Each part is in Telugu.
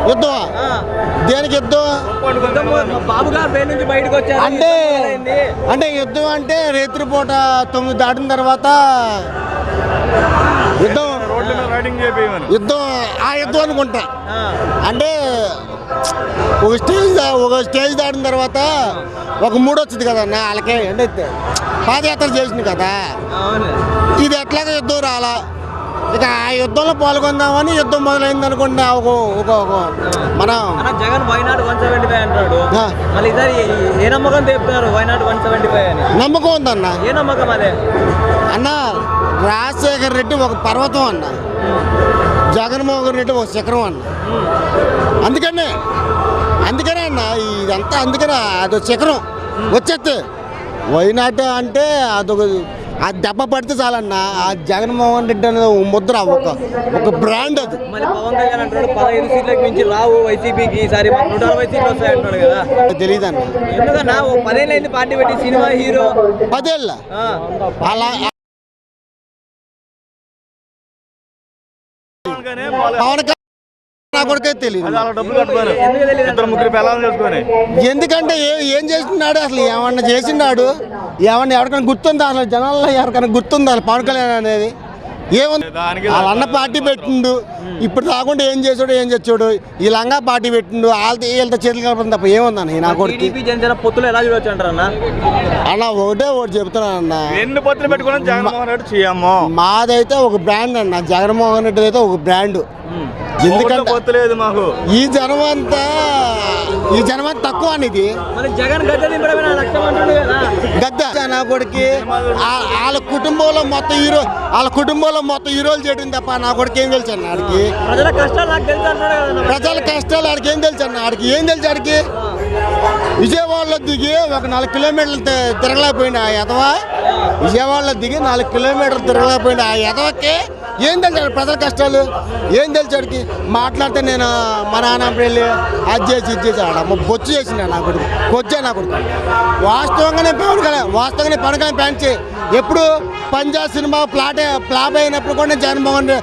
యుద్ధమా? దేనికి యుద్ధం అంటే యుద్ధం అంటే రాత్రిపూట 9 దాటిన తర్వాత యుద్ధం ఆ యుద్ధం అనుకుంటా. అంటే ఒక స్టేజ్ దాటిన తర్వాత ఒక మూడు వచ్చింది కదన్నా వాళ్ళకే. అంటే పాదయాత్ర చేసింది కదా, ఇది ఎట్లాగా యుద్ధం రాలా. ఇక ఆ యుద్ధంలో పాల్గొందామని యుద్ధం మొదలైంది అనుకోండి. మనం జగన్ వైనాడు 175 అంటాడు. మళ్ళీ ఏ నమ్మకం చెప్తున్నారు వైనాడు 175 అని? నమ్మకం ఉందన్న. ఏ నమ్మకం అదే అన్న? రాజశేఖర రెడ్డి ఒక పర్వతం అన్న, జగన్మోహన్ రెడ్డి ఒక శిఖరం అన్న. అందుకనే అన్న ఇదంతా. అందుకనే అదొక శిఖరం వచ్చేస్తే వైనాట అంటే అదొక ఆ దెబ్బ పడితే చాలన్నా. ఆ జగన్మోహన్ రెడ్డి అనేది ముద్ర, ఒక బ్రాండ్ అది. మరి పవన్ కళ్యాణ్ అంటాడు 15 సీట్లకు మించి రావు వైసీపీకి, ఈసారి 140 సీట్లు వస్తాయంటాడు కదా. తెలియదు అన్న. ఎందుకన్నా 10 ఏళ్ళు అయింది పార్టీ పెట్టి, సినిమా హీరో 10 ఏళ్ళ అలా. పవన్ నా కొడుకే తెలియదు. ఎందుకంటే ఏం చేస్తున్నాడు అసలు? ఏమన్నా చేసినాడు? ఎవరికైనా గుర్తుందా అసలు? జనాల్లో ఎవరికైనా గుర్తుందా పవన్ కళ్యాణ్ అనేది? ఏముంది? వాళ్ళ అన్న పార్టీ పెట్టిండు, ఇప్పుడు రాకుండా ఏం చేసాడు ఈ లంగా పార్టీ పెట్టిండు, వీళ్ళతో చేతులు కలపడం తప్ప ఏముందన్న నా కొడుకు? పొత్తులు ఎలా చూడొచ్చు అంటారు అన్న? ఒకటి చెబుతున్నాను అన్న, మాదైతే ఒక బ్రాండ్ అన్న. జగన్మోహన్ రెడ్డి అయితే ఒక బ్రాండ్. ఎందుకంటే ఈ జనం అంతా తక్కువ అనేది. గద్ద నా కొడుకి వాళ్ళ కుటుంబంలో మొత్తం హీరోలు చేయడం తప్ప నా కొడుకు ఏం తెలుసు అన్న? ఆడికి ప్రజల కష్టాలు ఆడికి ఏం తెలుసు అన్న? ఆడికి ఏం తెలుసు? ఆడికి విజయవాడలో దిగి ఒక 4 కిలోమీటర్లు తిరగలేకపోయింది ఆ ఎదవా. విజయవాడలో దిగి 4 కిలోమీటర్లు తిరగలేకపోయింది ఆ ఎదవకి ఏం తెలుసు? ప్రజల కష్టాలు ఏం తెలుసు? ఆడికి మాట్లాడితే నేను మా నాన్న వెళ్ళి అది చేసి ఇది చేసి ఆడమ్మ బొచ్చు చేసిన నా కొడుకు, కొచ్చా నా కొడుకు. వాస్తవంగానే పవన్ కళ్యాణ్ ఫ్యాన్స్. ఎప్పుడు పంజాబ్ సినిమా ఫ్లాప్ అయినప్పుడు కూడా జగన్మోహన్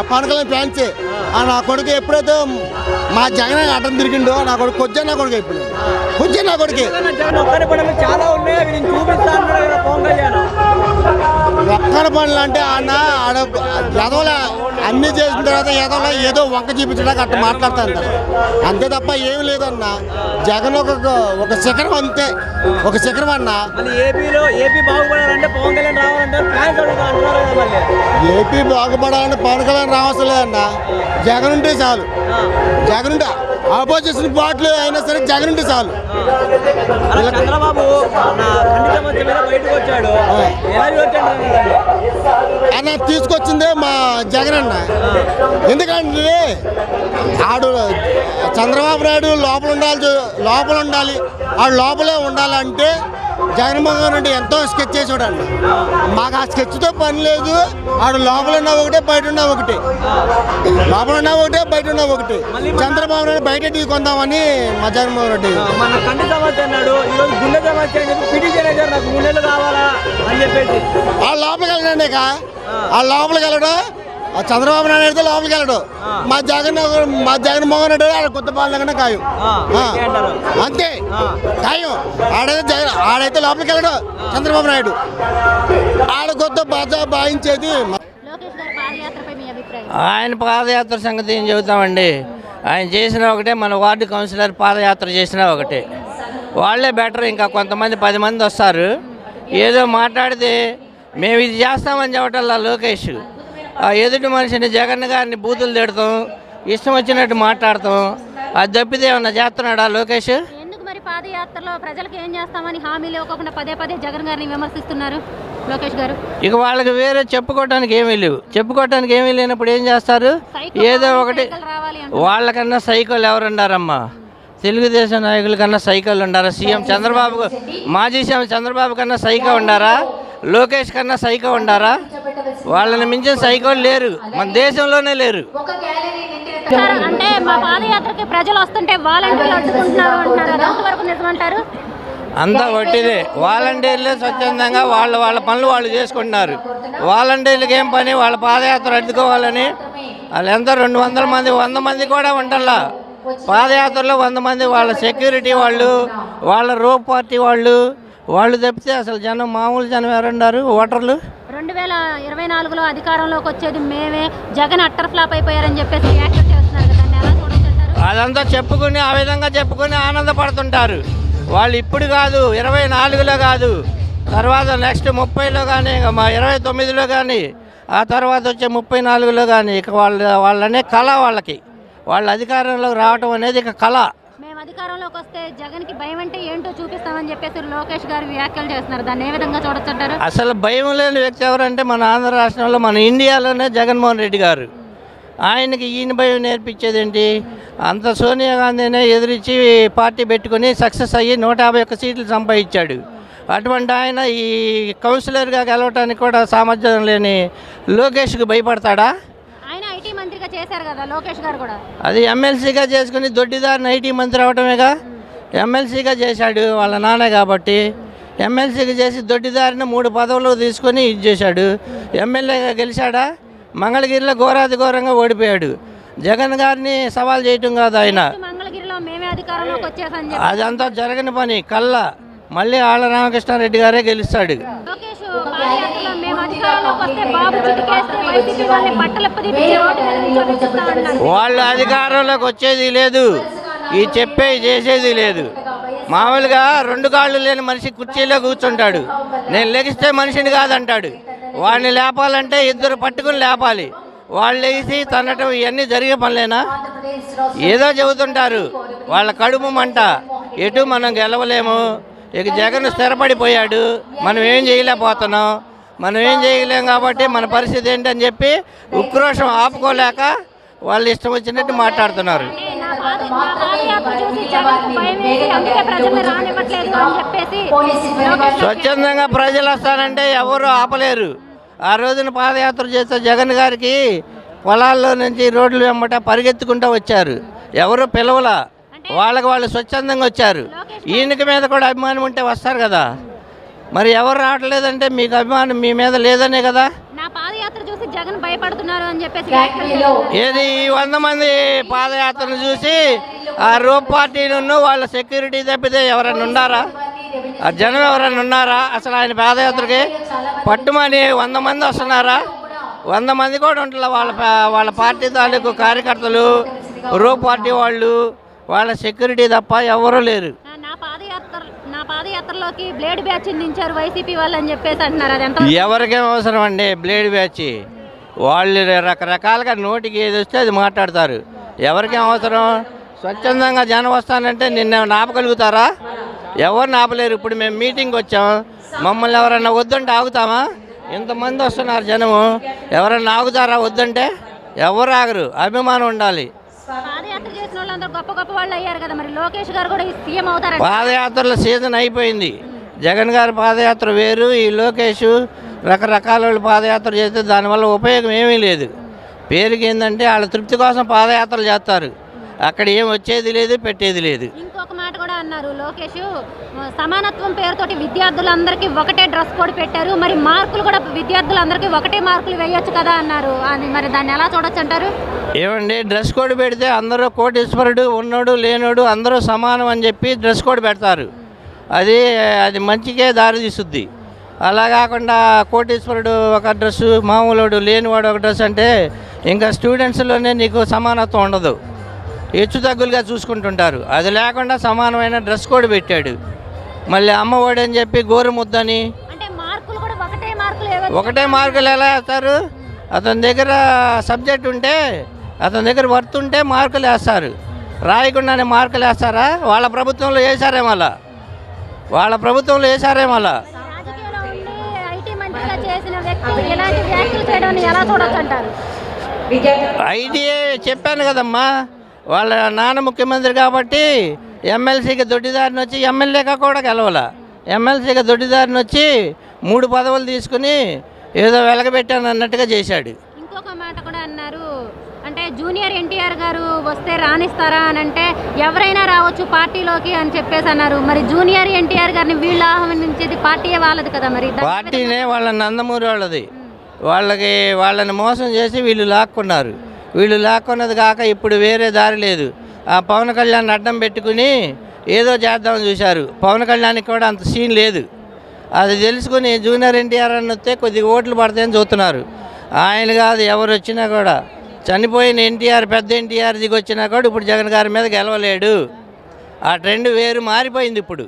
పవన్ కళ్యాణ్ ఫ్యాన్స్. నా కొడుకు ఎప్పుడైతే మా జగన్ అడ్డం తిరిగిండో నా కొడుకు కొచ్చా నా కొడుకు. ఇప్పుడు కొచ్చా నా కొడుకు. ఒక్కరి పనులు అంటే ఎదవల అన్నీ చేసిన తర్వాత ఏదో వంక చూపించడానికి అట్లా మాట్లాడుతాను అంతే తప్ప ఏమి లేదన్న. జగన్ ఒక శిఖరం అంతే, ఒక శిఖరం అన్న. ఏపీ బాగుపడాలంటే పవన్ కళ్యాణ్ రావాల్సిన లేదన్న. జగన్ ఉంటే చాలు. జగన్ ఉంటే ఆపోజిషన్ పార్టీలు అయినా సరే జగన్ ఉంటే చాలు. చంద్రబాబు బయటకు వచ్చాడు అన్న, తీసుకొచ్చిందే మా జగన్ అన్న. ఎందుకంటే చంద్రబాబు నాయుడు లోపల ఉండాలి. ఆడు లోపలే ఉండాలంటే జగన్మోహన్ రెడ్డి ఎంతో స్కెచ్ చేసాడు అన్న. మాకు ఆ స్కెచ్తో పని లేదు. ఆడు లోపల ఉన్న ఒకటే, బయట ఉన్న ఒకటి. లోపల ఉన్న ఒకటే, బయట ఉన్న ఒకటి. చంద్రబాబు నాయుడు బయట తీసుకుందామని మా జగన్మోహన్ రెడ్డి ఆ లోపలికి వెళ్ళండి. ఆ లోపలికి వెళ్ళడు. చంద్రబాబు నాయుడు అయితే లోపలికి వెళ్ళడు. మా జగన్మోహన్ రెడ్డి కొత్త పాలన ఖాయం అంతే, ఖాయం. ఆడైతే లోపలికి వెళ్ళడు చంద్రబాబు నాయుడు. ఆడ కొత్త భావించేది. ఆయన పాదయాత్ర సంగతి ఏం చెబుతామండి? ఆయన చేసిన ఒకటే, మన వార్డు కౌన్సిలర్ పాదయాత్ర చేసినా ఒకటే. వాళ్ళే బెటర్. ఇంకా కొంతమంది 10 మంది వస్తారు, ఏదో మాట్లాడితే మేము ఇది చేస్తామని చెప్పటల్లా లోకేష్. ఎదుటి మనిషిని జగన్ గారిని బూతులు తిడతాం, ఇష్టం వచ్చినట్టు మాట్లాడతాం. అది తప్పితే ఏమన్నా చేస్తున్నాడా లోకేష్? ఎందుకు మరి పాదయాత్రలో ప్రజలకు ఏం చేస్తామని హామీలు ఇవ్వకుండా పదే జగన్ గారిని విమర్శిస్తున్నారు లోకేష్ గారు? ఇక వాళ్ళకి వేరే చెప్పుకోవడానికి ఏమీ లేనప్పుడు ఏం చేస్తారు? ఏదో ఒకటి. వాళ్ళకన్నా సైకిల్ ఎవరుండారమ్మా? తెలుగుదేశం నాయకుల కన్నా సైకిల్ ఉండారా? మాజీ సీఎం చంద్రబాబు కన్నా సైకిల్ ఉండారా? లోకేష్ కన్నా సైకిల్ ఉండారా? వాళ్ళని మించిన సైకిల్ లేరు, మన దేశంలోనే లేరు. అంటే మా పాదయాత్రకి ప్రజలు వస్తుంటే వాలంటీర్లు అడ్డుకుంటున్నారు అంటున్నారు, అది ఎంతవరకు నిజమంటారు? అంతా వట్టిదే. వాలంటీర్లే స్వచ్ఛందంగా వాళ్ళ పనులు వాళ్ళు చేసుకుంటున్నారు. వాలంటీర్లకి ఏం పని? వాళ్ళ పాదయాత్ర అడ్డుకోవాలని వాళ్ళెంత 200 మంది 100 మంది కూడా ఉంటల్లా. పాదయాత్రలో 100 మంది వాళ్ళ సెక్యూరిటీ వాళ్ళు, వాళ్ళ రోప్ పార్టీ వాళ్ళు తప్పితే అసలు జనం మామూలు జనం ఎవరున్నారు? ఓటర్లు 2024లో అధికారంలోకి వచ్చేది మేమే, జగన్ అట్టర్ ఫ్లాప్ అయిపోయారని చెప్పేసి వ్యాఖ్యలు చేస్తున్నారు కదా, దాన్ని ఎలా చూడొచ్చంటారు? అదంతా చెప్పుకుని ఆ విధంగా చెప్పుకొని ఆనందపడుతుంటారు. వాళ్ళు ఇప్పుడు కాదు, 24లో కాదు, తర్వాత నెక్స్ట్ 30లో కానీ, 29లో కానీ, ఆ తర్వాత వచ్చే 34లో కానీ, ఇక వాళ్ళనే కళ వాళ్ళ అధికారంలోకి రావటం అనేది ఇక కళ. మేము అధికారంలోకి వస్తే జగన్కి భయం అంటే ఏంటో చూపిస్తామని చెప్పేసి లోకేష్ గారు వ్యాఖ్యలు చేస్తున్నారు, దాన్ని ఏ విధంగా చూడొచ్చంటారు? అసలు భయం లేని వ్యక్తి ఎవరంటే మన ఆంధ్ర రాష్ట్రంలో, మన ఇండియాలోనే జగన్మోహన్ రెడ్డి గారు. ఆయనకి ఈయన భయం నేర్పించేది ఏంటి? అంత సోనియా గాంధీనే ఎదిరించి పార్టీ పెట్టుకుని సక్సెస్ అయ్యి 151 సీట్లు సంపాదించాడు. అటువంటి ఆయన ఈ కౌన్సిలర్గా గెలవటానికి కూడా సామర్థ్యం లేని లోకేష్కి భయపడతాడా? ఆయన ఐటీ మంత్రిగా చేశారు కదా లోకేష్ గారు కూడా. అది ఎమ్మెల్సీగా చేసుకుని దొడ్డిదారిని ఐటీ మంత్రి అవటమేగా. ఎమ్మెల్సీగా చేశాడు వాళ్ళ నాన్న కాబట్టి. ఎమ్మెల్సీగా చేసి దొడ్డిదారిని 3 పదవులు తీసుకొని ఇది చేశాడు. ఎమ్మెల్యేగా గెలిచాడా? మంగళగిరిలో ఘోరంగా ఓడిపోయాడు. జగన్ గారిని సవాల్ చేయటం కాదు ఆయన. మంగళగిరిలో మేమే అధికారంలోకి వచ్చేసని చెప్పి అదంతా జరగని పని. కల్లా మళ్ళీ ఆళ్ళ రామకృష్ణారెడ్డి గారే గెలుస్తాడు. లోకేష్ పాదయాత్రలో మేము అధికారంలోకి వస్తే బాబు చిటికేస్తే వైసీపీ వాళ్ళని బట్టలప్పది రోడ్డు మీద నిల్చోబెట్టుకుంటామన్నారు. వాళ్ళు అధికారంలోకి వచ్చేది లేదు, ఈ చెప్పేది చేసేది లేదు. మామూలుగా 2 కాళ్ళు లేని మనిషి కుర్చీలో కూర్చుంటాడు. నేను లెగిస్తే మనిషిని కాదంటాడు. వాడిని లేపాలంటే 2 పట్టుకుని లేపాలి. వాళ్ళు లేచి తనటం ఇవన్నీ జరిగే పనులేనా? ఏదో చెబుతుంటారు. వాళ్ళ కడుపు మంట. ఎటు మనం గెలవలేము, ఇక జగన్ స్థిరపడిపోయాడు, మనం ఏం చేయలేకపోతున్నాం, మనం ఏం చేయలేం కాబట్టి మన పరిస్థితి ఏంటని చెప్పి ఉక్రోషం ఆపుకోలేక వాళ్ళు ఇష్టం వచ్చినట్టు మాట్లాడుతున్నారు. స్వచ్ఛందంగా ప్రజలు వస్తారంటే ఎవరు ఆపలేరు. ఆ రోజున పాదయాత్ర చేస్తే జగన్ గారికి పొలాల్లో నుంచి రోడ్లు వెంబట పరిగెత్తుకుంటూ వచ్చారు. ఎవరు పిలవలా, వాళ్ళు స్వచ్ఛందంగా వచ్చారు. ఈయనకి మీద కూడా అభిమానం ఉంటే వస్తారు కదా. మరి ఎవరు రావట్లేదంటే మీకు అభిమానం మీ మీద లేదనే కదా. జగన్ భయపడుతున్నారు అని చెప్పేసి ఏది 100 మంది పాదయాత్రను చూసి ఆ రోప్ పార్టీలను వాళ్ళ సెక్యూరిటీ తప్పితే ఎవరైనా ఉన్నారా? ఆ జనం ఎవరైనా ఉన్నారా? అసలు ఆయన పాదయాత్రకి పట్టుమని 100 మంది వస్తున్నారా? 100 మంది కూడా ఉంటారు. వాళ్ళ పార్టీ తాలూకు కార్యకర్తలు, రోప్ పార్టీ వాళ్ళు, వాళ్ళ సెక్యూరిటీ తప్ప ఎవరూ లేరు. నా పాదయాత్రలోకి బ్లేడ్ బ్యాచ్ దించారు వైసీపీ వాళ్ళు అని చెప్పేసి అంటున్నారు. అది ఎవరికేం అవసరం అండి బ్లేడ్ బ్యాచ్? వాళ్ళు రకరకాలుగా నోటికి ఏది వస్తే అది మాట్లాడతారు. ఎవరికేం అవసరం? స్వచ్ఛందంగా జనం వస్తానంటే నిన్న ఆపగలుగుతారా? ఎవరిని ఆపలేరు. ఇప్పుడు మేము మీటింగ్కి వచ్చాం, మమ్మల్ని ఎవరన్నా వద్దంటే ఆగుతామా? ఇంతమంది వస్తున్నారు జనము, ఎవరన్నా ఆగుతారా వద్దంటే? ఎవరు ఆగరు. అభిమానం ఉండాలి. పాదయాత్ర చేసిన వాళ్ళందరూ గొప్ప వాళ్ళు అయ్యారు కదా, మరి లోకేష్ గారు కూడా సీఎం అవుతారు. పాదయాత్రల సీజన్ అయిపోయింది. జగన్ గారి పాదయాత్ర వేరు, ఈ లోకేష్ రకరకాల వాళ్ళు పాదయాత్ర చేస్తే దానివల్ల ఉపయోగం ఏమీ లేదు. పేరుకి ఏంటంటే వాళ్ళ తృప్తి కోసం పాదయాత్రలు చేస్తారు. అక్కడ ఏం వచ్చేది లేదు, పెట్టేది లేదు. ఇంకొక మాట కూడా అన్నారు లోకేష్, సమానత్వం పేరుతోటి విద్యార్థులందరికీ ఒకటే డ్రెస్ కోడ్ పెట్టారు, మరి మార్కులు కూడా విద్యార్థులందరికీ ఒకటే మార్కులు వేయొచ్చు కదా అన్నారు. మరి దాన్ని ఎలా చూడొచ్చు అంటారు? ఏమండి, డ్రెస్ కోడ్ పెడితే అందరూ కోటీశ్వరుడు, ఉన్నోడు లేనోడు అందరూ సమానం అని చెప్పి డ్రెస్ కోడ్ పెడతారు. అది మంచికే దారి తీస్తుంది. అలా కాకుండా కోటీశ్వరుడు ఒక డ్రెస్సు, మామూలుడు లేనివాడు ఒక డ్రెస్ అంటే ఇంకా స్టూడెంట్స్లోనే నీకు సమానత్వం ఉండదు, హెచ్చు తగ్గులుగా చూసుకుంటుంటారు. అది లేకుండా సమానమైన డ్రెస్ కోడ్ పెట్టాడు. మళ్ళీ అమ్మఒడి అని చెప్పి గోరుముద్దని, ఒకటే మార్కులు ఎలా వేస్తారు? అతని దగ్గర సబ్జెక్ట్ ఉంటే, అతని దగ్గర వర్త్ ఉంటే మార్కులు వేస్తారు. రాయకుండానే మార్కులు వేస్తారా? వాళ్ళ ప్రభుత్వంలో వేసారేమలా, ఐటీఏ చెప్పాను కదమ్మా, వాళ్ళ నాన్న ముఖ్యమంత్రి కాబట్టి ఎమ్మెల్సీకి దొడ్డిదారిని వచ్చి ఎమ్మెల్యేగా కూడా గెలవాల. ఎమ్మెల్సీగా దొడ్డిదారిని వచ్చి 3 పదవులు తీసుకుని ఏదో వెలగబెట్టాను అన్నట్టుగా చేశాడు. ఇంకొక మాట కూడా అన్నారు, అంటే జూనియర్ ఎన్టీఆర్ గారు వస్తే రాణిస్తారా అని అంటే ఎవరైనా రావచ్చు పార్టీలోకి అని చెప్పేసి అన్నారు. మరి జూనియర్ ఎన్టీఆర్ గారిని వీళ్ళు ఆహ్వానించేది పార్టీయే వాళ్ళది కదా, మరి పార్టీనే వాళ్ళ నందమూరి వాళ్ళది. వాళ్ళని మోసం చేసి వీళ్ళు లాక్కున్నారు. వీళ్ళు లాక్కున్నది కాక ఇప్పుడు వేరే దారి లేదు. ఆ పవన్ కళ్యాణ్ అడ్డం పెట్టుకుని ఏదో చేద్దామని చూశారు. పవన్ కళ్యాణ్కి కూడా అంత సీన్ లేదు. అది తెలుసుకుని జూనియర్ ఎన్టీఆర్ అని వస్తే కొద్దిగా ఓట్లు పడతాయని చూస్తున్నారు. ఆయన కాదు ఎవరు వచ్చినా కూడా, చనిపోయిన ఎన్టీఆర్ పెద్ద ఎన్టీఆర్ దిగి వచ్చినా కూడా ఇప్పుడు జగన్ గారి మీద గెలవలేడు. ఆ ట్రెండ్ వేరు మారిపోయింది ఇప్పుడు.